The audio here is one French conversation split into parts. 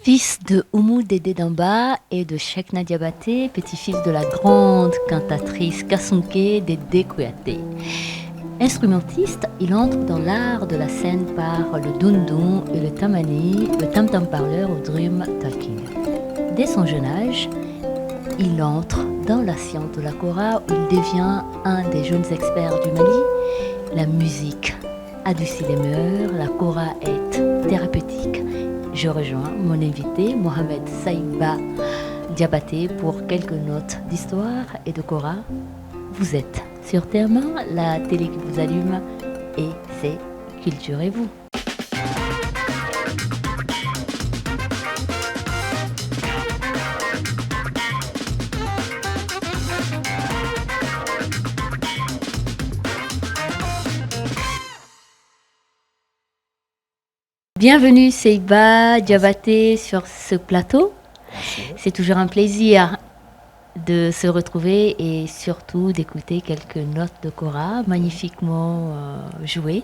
Fils de Oumou Dédé Damba et de Cheikhna Diabaté, petit-fils de la grande cantatrice Kassunké Dédé Kouyaté. Instrumentiste, il entre dans l'art de la scène par le dundun et le tamani, le tam-tam parleur au drum talking. Dès son jeune âge, il entre dans la science de la kora où il devient un des jeunes experts du Mali. La musique adoucit les mœurs, la kora est thérapeutique. Je rejoins mon invité Mohamed Saïba Diabaté pour quelques notes d'histoire et de kora. Vous êtes sur Terre-Main, la télé qui vous allume et c'est Culturez-vous. Bienvenue Saïba Diabaté sur ce plateau. Merci. C'est toujours un plaisir de se retrouver et surtout d'écouter quelques notes de kora magnifiquement jouées.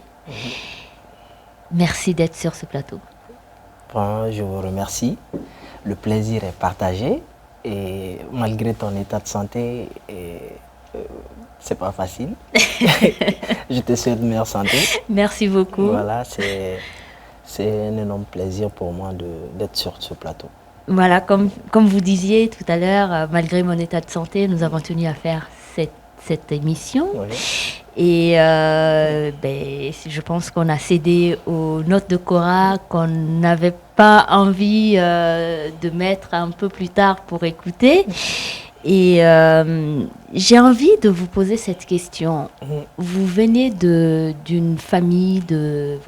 Merci d'être sur ce plateau. Bon, je vous remercie. Le plaisir est partagé et malgré ton état de santé, c'est pas facile. Je te souhaite meilleure santé. Merci beaucoup. Voilà, c'est un énorme plaisir pour moi d'être sur ce plateau. Voilà, comme vous disiez tout à l'heure, malgré mon état de santé, nous avons tenu à faire cette émission. Oui. Et je pense qu'on a cédé aux notes de kora qu'on n'avait pas envie de mettre un peu plus tard pour écouter. Et j'ai envie de vous poser cette question. Vous venez d'une famille de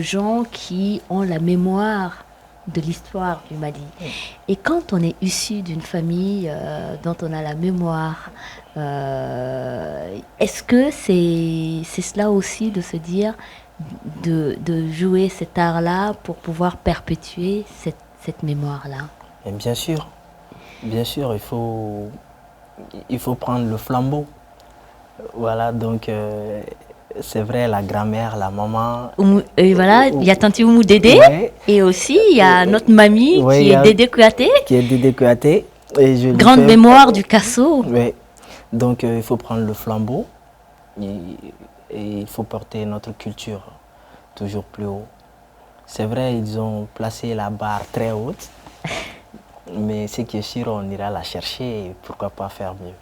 gens qui ont la mémoire de l'histoire du Mali. Et quand on est issu d'une famille dont on a la mémoire, est-ce que c'est cela aussi de se dire de jouer cet art-là pour pouvoir perpétuer cette mémoire-là? Et bien sûr, il faut prendre le flambeau. Voilà, donc c'est vrai, la grand-mère, la maman. Et voilà, il y a Tanti Oumou Dédé, ouais. Et aussi il y a notre mamie qui est Dédé Kouyaté. Qui est Dédé Kouyaté. Grande mémoire du Kasso. Oui, donc il faut prendre le flambeau et il faut porter notre culture toujours plus haut. C'est vrai, ils ont placé la barre très haute, mais ce qui est sûr, on ira la chercher et pourquoi pas faire mieux.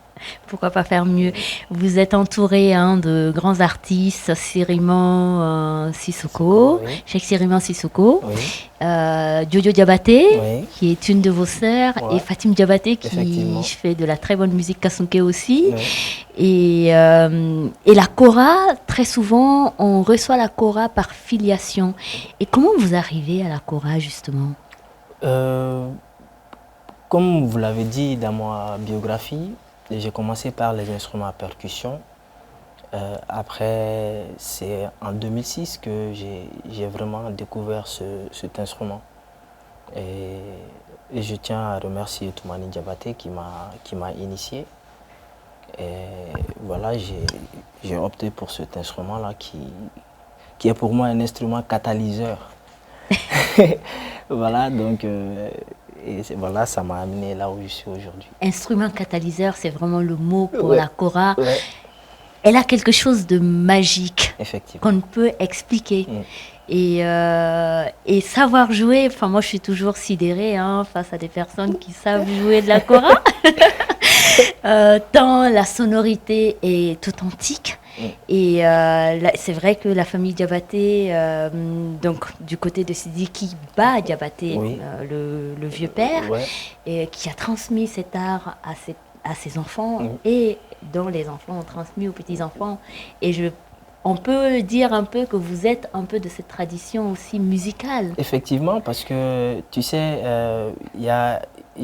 Pourquoi pas faire mieux? Vous êtes entouré de grands artistes, Siriman Sissoko, oui. Cheikh Siriman Sissoko, Oui. Jojo Diabaté, Oui. qui est une de vos sœurs, Ouais. et Fatim Diabaté, qui fait de la très bonne musique kassunké aussi. Oui. Et la kora, très souvent, on reçoit la kora par filiation. Et comment vous arrivez à la kora, justement? Comme vous l'avez dit dans ma biographie, j'ai commencé par les instruments à percussion. Après, c'est en 2006 que j'ai vraiment découvert cet instrument. Et je tiens à remercier Toumani Diabaté qui m'a initié. Et voilà, j'ai opté pour cet instrument-là qui est pour moi un instrument catalyseur. Voilà, donc voilà, ça m'a amené là où je suis aujourd'hui. Instrument catalyseur, c'est vraiment le mot pour la kora. Ouais. Elle a quelque chose de magique qu'on ne peut expliquer. Et savoir jouer, enfin moi je suis toujours sidérée face à des personnes qui savent jouer de la kora. Tant la sonorité est authentique. Et c'est vrai que la famille Diabaté, donc du côté de Sidiki Ba Diabaté, le vieux père, et qui a transmis cet art à ses enfants et dont les enfants ont transmis aux petits-enfants. Et on peut dire un peu que vous êtes un peu de cette tradition aussi musicale. Effectivement, parce que tu sais, il y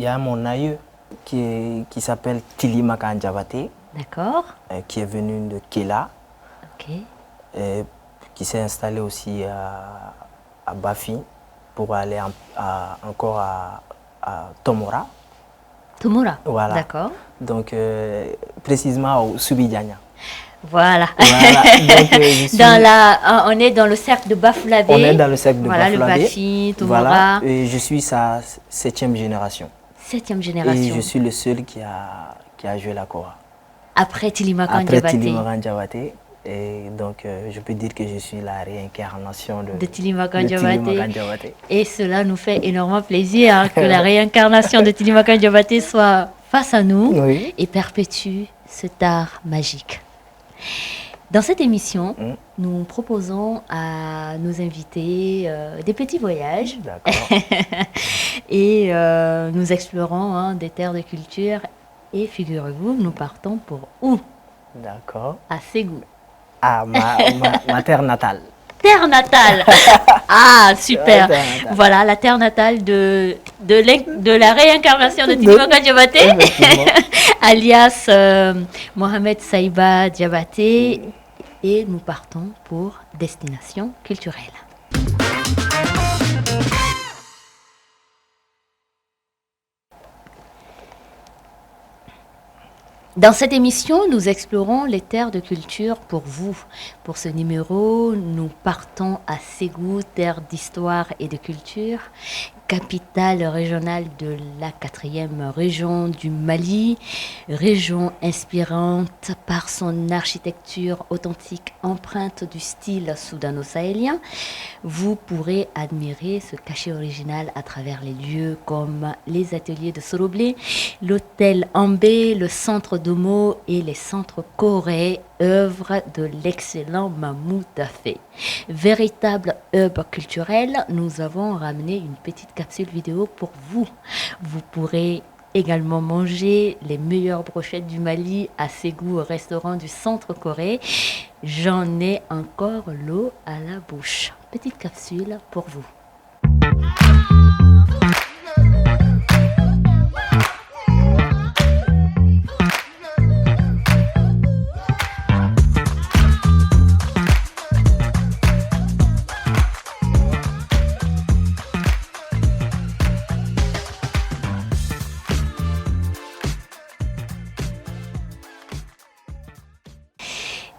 a mon aïeux qui s'appelle Tilimaka Diabaté. D'accord. Qui est venu de Kela. Ok. Et qui s'est installé aussi à Bafi pour aller encore à Tomora. Tomora, voilà. D'accord. Donc, précisément au Subidiania. Voilà. Voilà. Donc, on est dans le cercle de Bafouladé. On est dans le cercle de Bafouladé. Bafouladé. Le Bafi, Toumora. Voilà. Et je suis sa 7e génération. 7e génération. Et je suis le seul qui a joué la kora. Après Tilimakan Diabaté. Et donc, je peux dire que je suis la réincarnation de Tilimakan Diabaté. Et cela nous fait énormément plaisir que la réincarnation de Tilimakan Diabaté soit face à nous et perpétue cet art magique. Dans cette émission, nous proposons à nos invités des petits voyages. Et nous explorons des terres de culture. Et figurez-vous, nous partons pour où? D'accord. À Ségou. Ah, ma terre natale. Terre natale. Ah, super. Voilà, la terre natale de la réincarnation de Tilimakan Diabaté, alias Mohamed Saïba Diabaté. Et nous partons pour destination culturelle. Dans cette émission, nous explorons les terres de culture pour vous. Pour ce numéro, nous partons à Ségou, terre d'histoire et de culture, capitale régionale de la 4e région du Mali, région inspirante par son architecture authentique empreinte du style soudano-sahélien. Vous pourrez admirer ce cachet original à travers les lieux comme les ateliers de Soroblé, l'hôtel Ambé, le centre Domo et les centres Corée, œuvre de l'excellent Mahmoud Dafé. Véritable hub culturel, nous avons ramené une petite capsule vidéo pour vous. Vous pourrez également manger les meilleures brochettes du Mali à Ségou au restaurant du Centre Corée. J'en ai encore l'eau à la bouche. Petite capsule pour vous.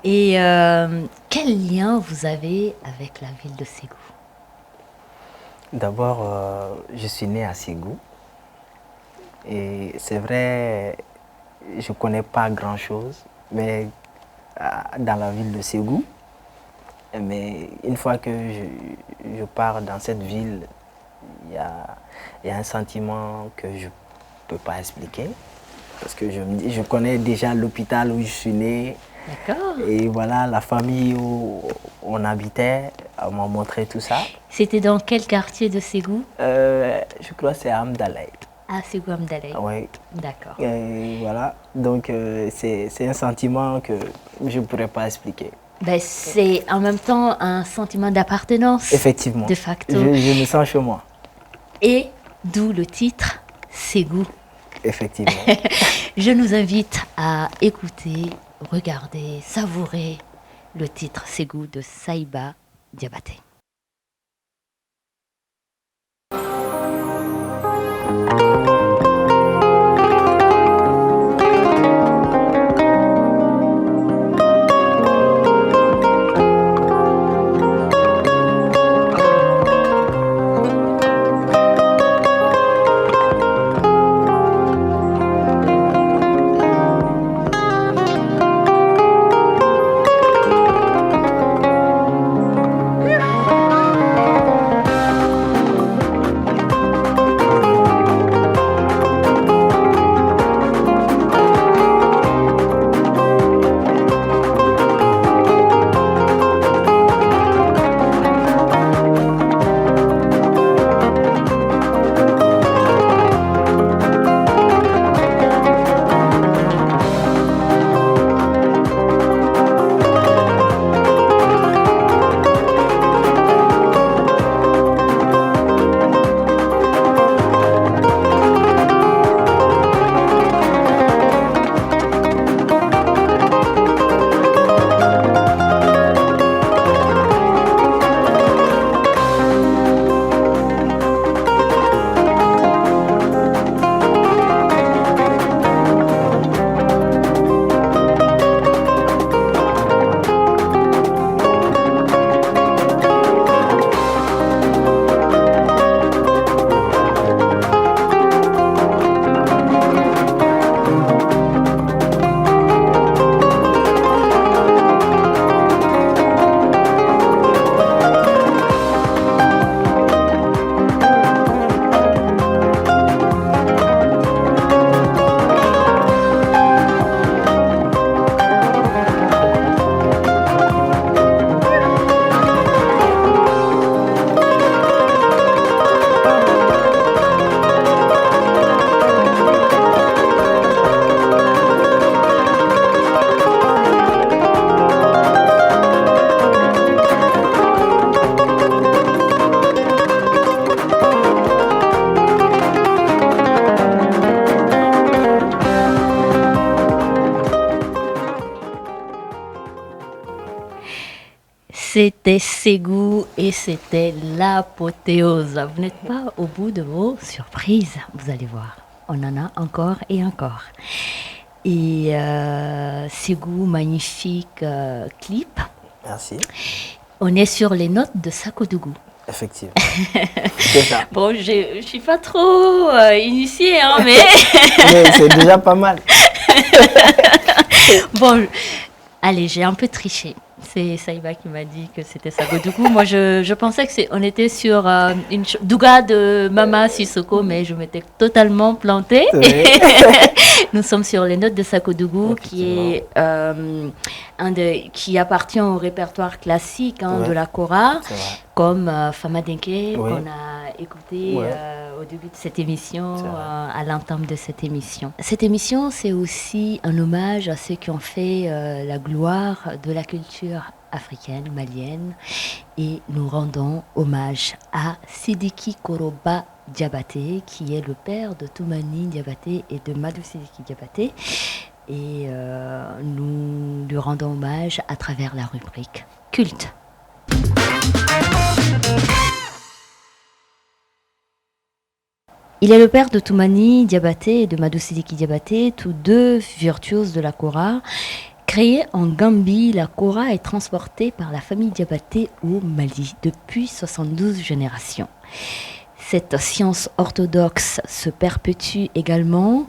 Et quel lien vous avez avec la ville de Ségou? D'abord, je suis né à Ségou. Et c'est vrai, je ne connais pas grand-chose, mais dans la ville de Ségou. Mais une fois que je pars dans cette ville, il y a un sentiment que je ne peux pas expliquer. Parce que je connais déjà l'hôpital où je suis né. D'accord. Et voilà, la famille où on habitait, on m'a montré tout ça. C'était dans quel quartier de Ségou? Je crois que c'est à Amdalaï. Ah, Ségou Amdalaï. Oui. D'accord. Et voilà, donc c'est un sentiment que je ne pourrais pas expliquer. Ben, c'est en même temps un sentiment d'appartenance. Effectivement. De facto. Je me sens chez moi. Et d'où le titre Ségou. Effectivement. Je nous invite à écouter, regarder, savourer le titre Ségou de Saïba Diabaté. C'était Ségou et c'était l'apothéose. Vous n'êtes pas au bout de vos surprises, vous allez voir. On en a encore et encore. Et Ségou, magnifique clip. Merci. On est sur les notes de Sakodougou. Effectivement. C'est ça. Bon, je ne suis pas trop initiée, hein, mais... Mais c'est déjà pas mal. Bon, allez, j'ai un peu triché. C'est Saïba qui m'a dit que c'était Sakodougou. Moi, je pensais qu'on était sur une Douga de Mama Sissoko, mais je m'étais totalement plantée. Nous sommes sur les notes de Sakodougou, qui est qui appartient au répertoire classique de la kora, comme Fama Denke, qu'on a écouté au début de cette émission, à l'entame de cette émission. Cette émission, c'est aussi un hommage à ceux qui ont fait la gloire de la culture africaine, malienne, et nous rendons hommage à Sidiki Koroba Diabaté, qui est le père de Toumani Diabaté et de Madou Sidiki Diabaté. Et nous lui rendons hommage à travers la rubrique Culte. Il est le père de Toumani Diabaté et de Madou Sidiki Diabaté, tous deux virtuoses de la kora. Créée en Gambie, la kora est transportée par la famille Diabaté au Mali depuis 72 générations. Cette science orthodoxe se perpétue également.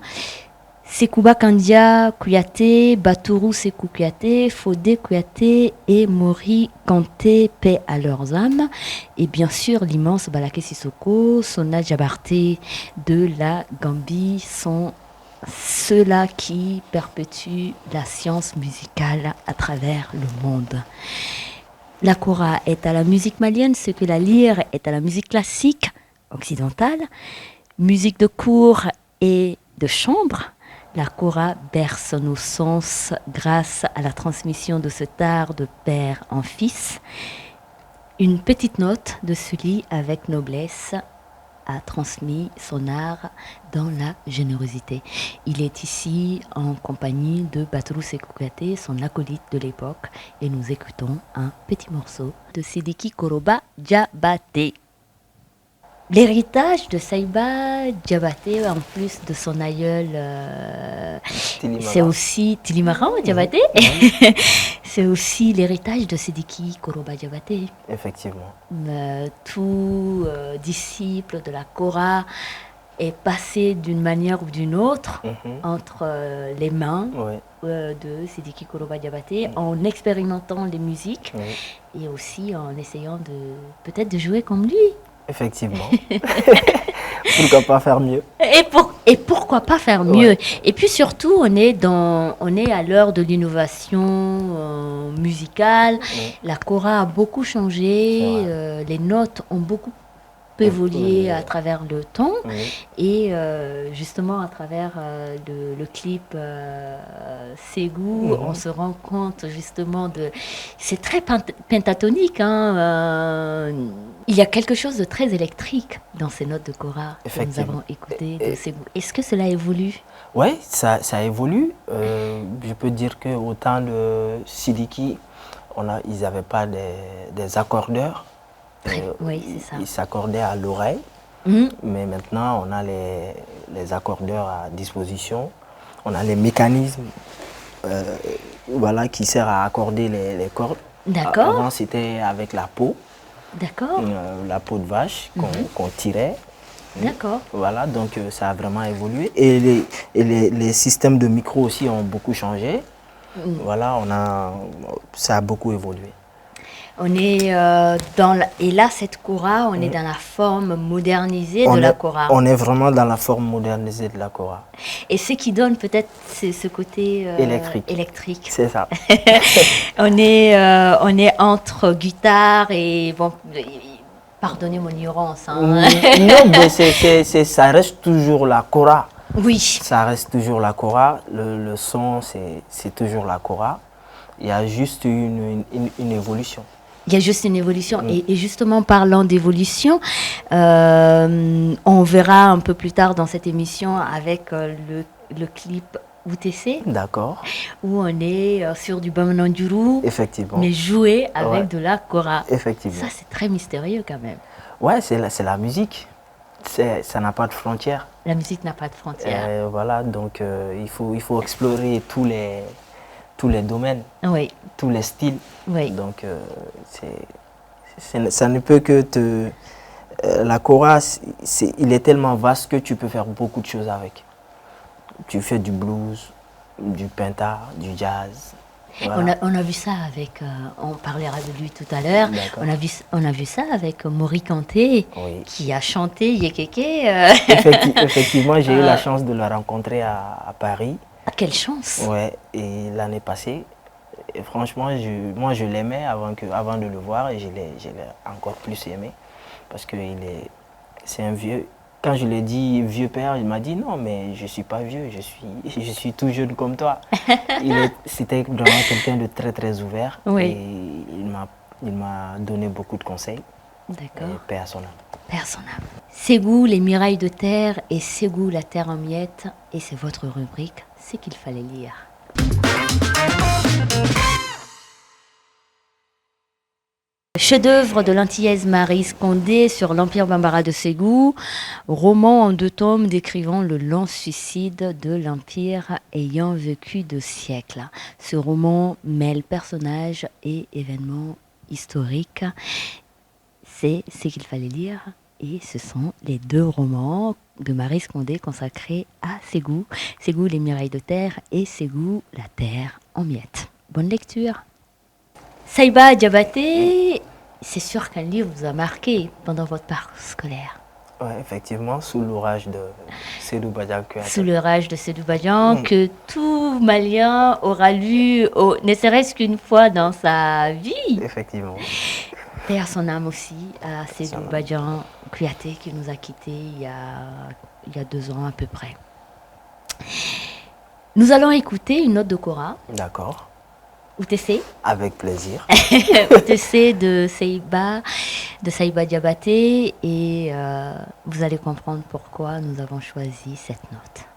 Sekouba Kandia Kouyaté, Batourou Sekou Kouyaté, Fodé Kouyaté et Mori Kanté, paix à leurs âmes. Et bien sûr, l'immense Balaké Sissoko, Sona Diabaté de la Gambie sont ceux-là qui perpétuent la science musicale à travers le monde. La kora est à la musique malienne ce que la lyre est à la musique classique occidentale. Musique de cour et de chambre, la kora berce nos sens grâce à la transmission de cet art de père en fils. Une petite note de Sully avec noblesse a transmis son art dans la générosité. Il est ici en compagnie de Batourou Sekou Kouyaté, son acolyte de l'époque, et nous écoutons un petit morceau de Sidiki Koroba Diabaté. L'héritage de Saïba Diabaté, en plus de son aïeul, c'est aussi Tilimaran Diabaté. C'est aussi l'héritage de Sidiki Koroba Diabaté. Effectivement. Tout disciple de la kora est passé d'une manière ou d'une autre entre les mains de Sidiki Koroba Diabaté en expérimentant les musiques et aussi en essayant peut-être de jouer comme lui. Effectivement. Pourquoi pas faire mieux? Et pourquoi pas faire mieux? Et puis surtout, on est à l'heure de l'innovation musicale. La kora a beaucoup changé. Les notes ont beaucoup évolué à travers le temps. Et justement, à travers le clip Ségou, on se rend compte justement c'est très pentatonique. Il y a quelque chose de très électrique dans ces notes de kora que nous avons écoutées de Ségou. Est-ce que cela évolue? Oui, ça évolue. Je peux dire qu'au temps de Sidiki, ils n'avaient pas des accordeurs. Oui, c'est ça. Ils s'accordaient à l'oreille. Mais maintenant, on a les accordeurs à disposition. On a les mécanismes qui servent à accorder les cordes. D'accord. Avant, c'était avec la peau. D'accord. La peau de vache qu'on tirait. D'accord. Voilà, donc ça a vraiment évolué. Et les systèmes de micro aussi ont beaucoup changé. Voilà, ça a beaucoup évolué. On est et là, cette kora, on est dans la forme modernisée de la kora. On est vraiment dans la forme modernisée de la kora. Et ce qui donne peut-être ce côté électrique. C'est ça. On est entre guitare et pardonnez mon ignorance. Non, mais ça reste toujours la kora. Oui. Ça reste toujours la kora. Le son, c'est toujours la kora. Il y a juste une évolution. Il y a juste une évolution. Et justement, parlant d'évolution, on verra un peu plus tard dans cette émission avec le clip UTC, D'accord. où on est sur du Bamandjuru, Effectivement. mais joué avec Ouais. de la kora. Effectivement. Ça, c'est très mystérieux quand même. Ouais, c'est la musique. Ça n'a pas de frontières. La musique n'a pas de frontières. Voilà, donc il faut explorer tous les domaines, Oui, tous les styles. oui. Donc ça ne peut que te... la kora, il est tellement vaste que tu peux faire beaucoup de choses avec. Tu fais du blues, du penta, du jazz. Voilà. On a vu ça avec, on parlera de lui tout à l'heure, D'accord. on a vu ça avec Mori Kanté, Oui. qui a chanté Yekeke. Effectivement, j'ai eu la chance de le rencontrer à Paris. Quelle chance! Ouais, et l'année passée. Et franchement, moi je l'aimais avant de le voir et je l'ai encore plus aimé parce que c'est un vieux. Quand je lui ai dit vieux père, il m'a dit non, mais je ne suis pas vieux, je suis tout jeune comme toi. C'était vraiment quelqu'un de très très ouvert Oui. et il m'a donné beaucoup de conseils. D'accord. Et paix à son âme. Paix à son âme. Ségou, les murailles de terre et Ségou, la terre en miettes. Et c'est votre rubrique, c'est qu'il fallait lire. Chef-d'œuvre de l'antillaise Maryse Condé sur l'Empire Bambara de Ségou, roman en 2 tomes décrivant le lent suicide de l'Empire ayant vécu 2 siècles. Ce roman mêle personnages et événements historiques. C'est ce qu'il fallait lire et ce sont les 2 romans de Maryse Condé consacrés à Ségou. Ségou, les murailles de terre et Ségou, la terre en miettes. Bonne lecture. Saïba Diabaté, c'est sûr qu'un livre vous a marqué pendant votre parcours scolaire. Oui, effectivement, sous l'orage de Sédou Badian. Sous l'orage de Sédou Badian, que tout Malien aura lu, ne serait-ce qu'une fois dans sa vie. Effectivement. Paix à son âme aussi, à Sédou Badian Kouyaté qui nous a quittés il y a 2 ans à peu près. Nous allons écouter une note de Kora. D'accord. UTC. Avec plaisir. UTC de Saïba Diabaté et vous allez comprendre pourquoi nous avons choisi cette note.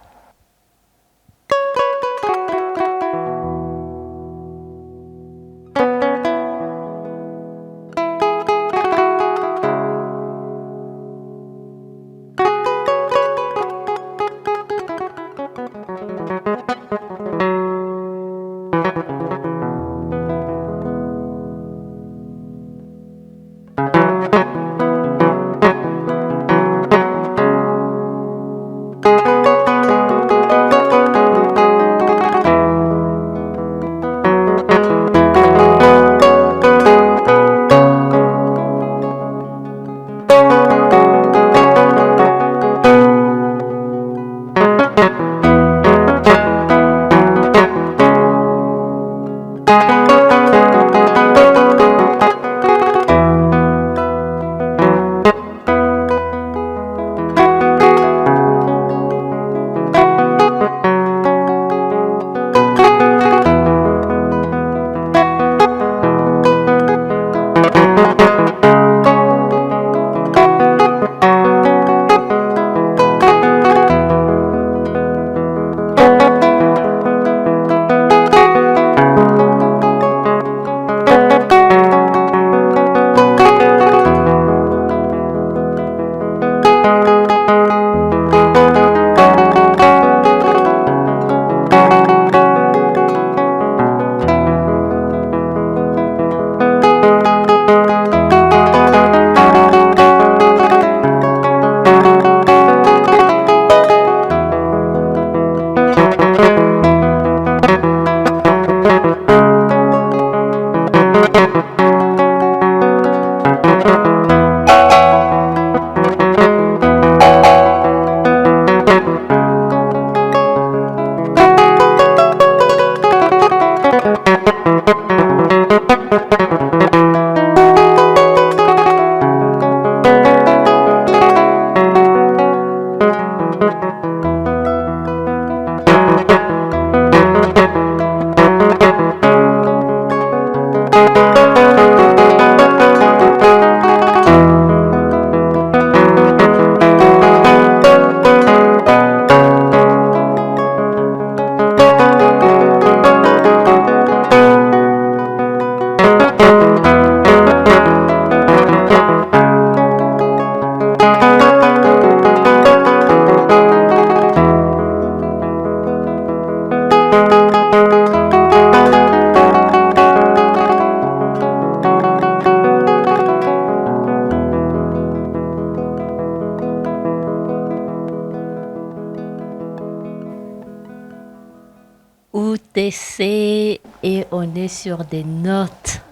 TC et on est sur des notes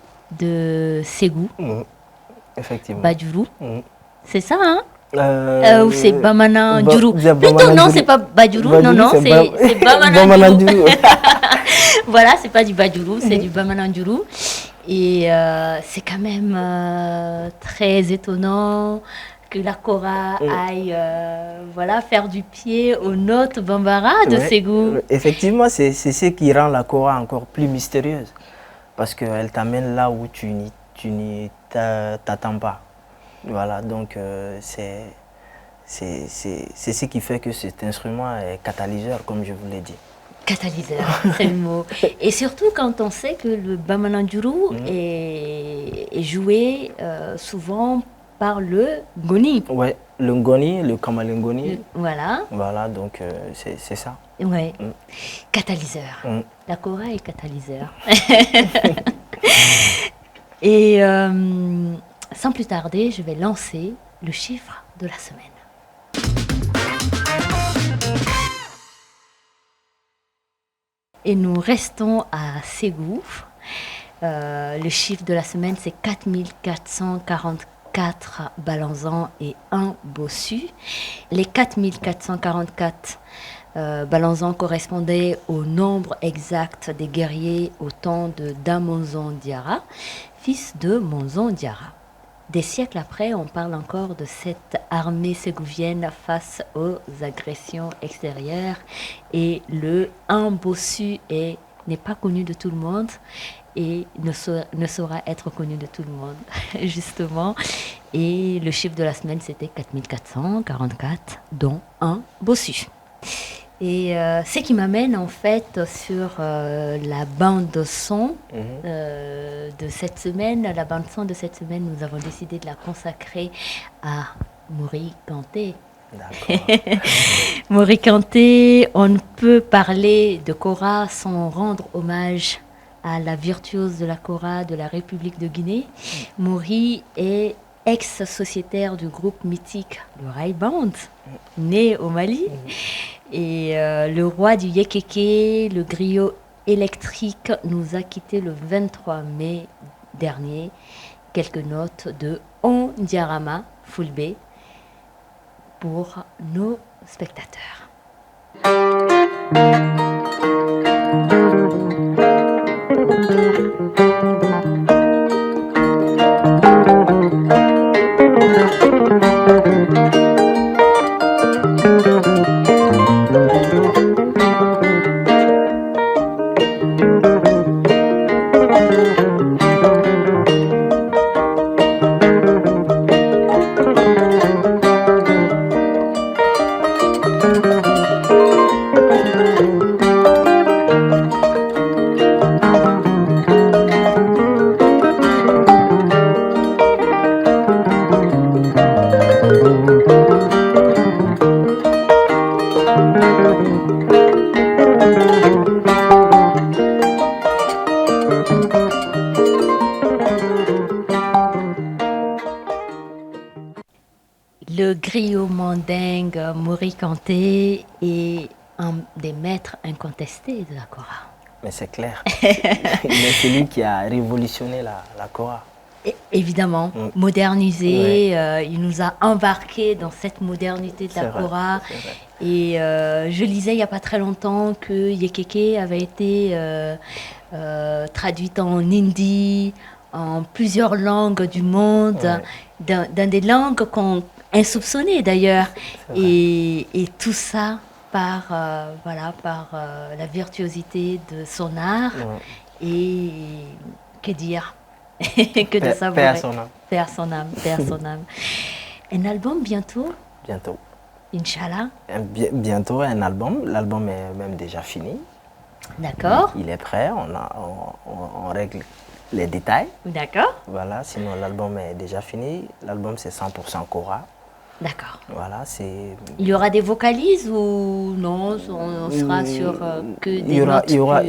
de Ségou, Effectivement. Badjourou. C'est ça, hein? Ou c'est C'est Bamananjuru. Plutôt, Bamananjuru. non, c'est pas Badjourou. Non, non, c'est Bamananjuru. Bamananjuru. Voilà, c'est pas du Badjourou, c'est du Bamananjuru. Et c'est quand même très étonnant que la Kora aille voilà, faire du pied aux notes Bambara de Ségou. Effectivement, c'est ce qui rend la Kora encore plus mystérieuse. Parce qu'elle t'amène là où tu n'y t'attends pas. Voilà, donc c'est ce qui fait que cet instrument est catalyseur, comme je vous l'ai dit. Catalyseur, c'est le mot. Et surtout quand on sait que le Bamananjuru est joué souvent par le Ngoni. Ouais, le Ngoni, le Kamalingoni. Voilà. Voilà, donc c'est ça. Ouais. Catalyseur. La Kora est catalyseur. Et sans plus tarder, je vais lancer le chiffre de la semaine. Et nous restons à Ségou. Le chiffre de la semaine, c'est 4444 balanzans et un bossu. Les 4444 balanzans correspondaient au nombre exact des guerriers au temps de Damonzon Diarra, fils de Monzon Diarra. Des siècles après, on parle encore de cette armée ségouvienne face aux agressions extérieures. Et le un bossu n'est pas connu de tout le monde et ne saura être connu de tout le monde, justement. Et le chiffre de la semaine, c'était 4444, dont un bossu. Et ce qui m'amène en fait sur la bande son de cette semaine. La bande son de cette semaine, nous avons décidé de la consacrer à Mori Kanté. Mori Kanté, on ne peut parler de Kora sans rendre hommage à la virtuose de la Kora de la République de Guinée. Mori est ex-sociétaire du groupe mythique le Rai Band, né au Mali. Et le roi du Yekeke, le griot électrique, nous a quittés le 23 mai dernier. Quelques notes de On Diarama Fulbe pour nos spectateurs. Le griot mandingue Mori Kanté est un des maîtres incontestés de la Kora. Mais c'est clair. C'est lui qui a révolutionné la Kora. Évidemment, modernisé, il nous a embarqués dans cette modernité de la Kora. Et je lisais il n'y a pas très longtemps que Yekeke avait été traduite en hindi, en plusieurs langues du monde, dans des langues insoupçonnées d'ailleurs. Et tout ça par la virtuosité de son art. Et que dire que de savourer. Père son âme. Un album bientôt? Bientôt. Inch'Allah. Bientôt un album. L'album est même déjà fini. D'accord. Il est prêt. On règle les détails. D'accord. Voilà. Sinon l'album est déjà fini. L'album c'est 100% Kora. D'accord. Voilà, c'est... Il y aura des vocalises ou non? On sera sur que des notes il y aura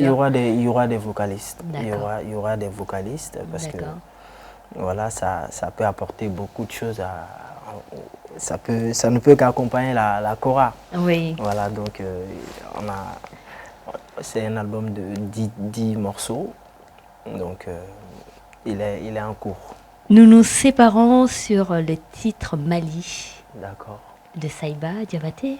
des vocalistes. Il y aura des vocalistes parce que voilà, ça peut apporter beaucoup de choses ça ne peut qu'accompagner la Kora. Oui. Voilà, donc C'est un album de 10 morceaux, donc il est en cours. Nous nous séparons sur le titre Mali D'accord. de Saïba Diabaté.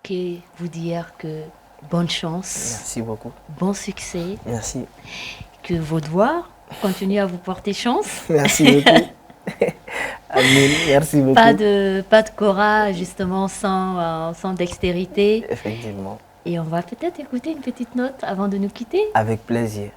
Que vous dire que bonne chance, Merci beaucoup. bon succès, Merci. que vos doigts continuent à vous porter chance. Merci beaucoup. Amen. Merci beaucoup. Pas de Cora, justement, sans dextérité. Effectivement. Et on va peut-être écouter une petite note avant de nous quitter. Avec plaisir.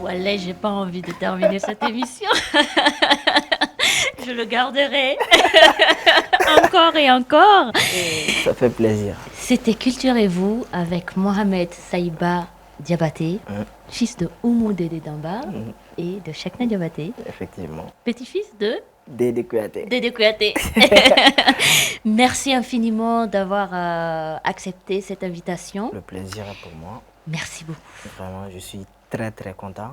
Wallah, j'ai pas envie de terminer cette émission. Je le garderai encore et encore. Ça fait plaisir. C'était Culturez-vous avec Mohamed Saïba Diabaté, fils de Oumou Dédé Damba et de Chekna Diabaté, Effectivement. petit-fils de Dédé Kouyaté. Dédé Kouyaté. Merci infiniment d'avoir accepté cette invitation. Le plaisir est pour moi. Merci beaucoup. Vraiment, je suis très très content.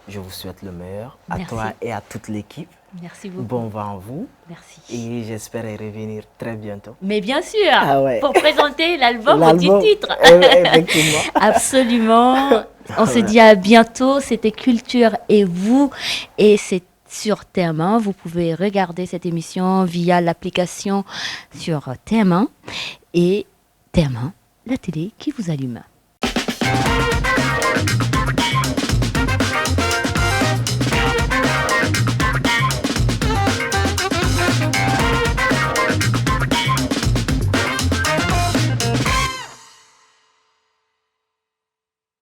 Je vous souhaite le meilleur à Merci. toi et à toute l'équipe. Merci beaucoup. Bon vent à vous. Merci. Et j'espère revenir très bientôt. Mais bien sûr, Ah ouais. pour présenter l'album au L'album, titre. effectivement. Absolument. On se dit à bientôt. C'était Culture et vous. Et c'est sur TM1. Vous pouvez regarder cette émission via l'application sur TM1. Et TM1, la télé qui vous allume.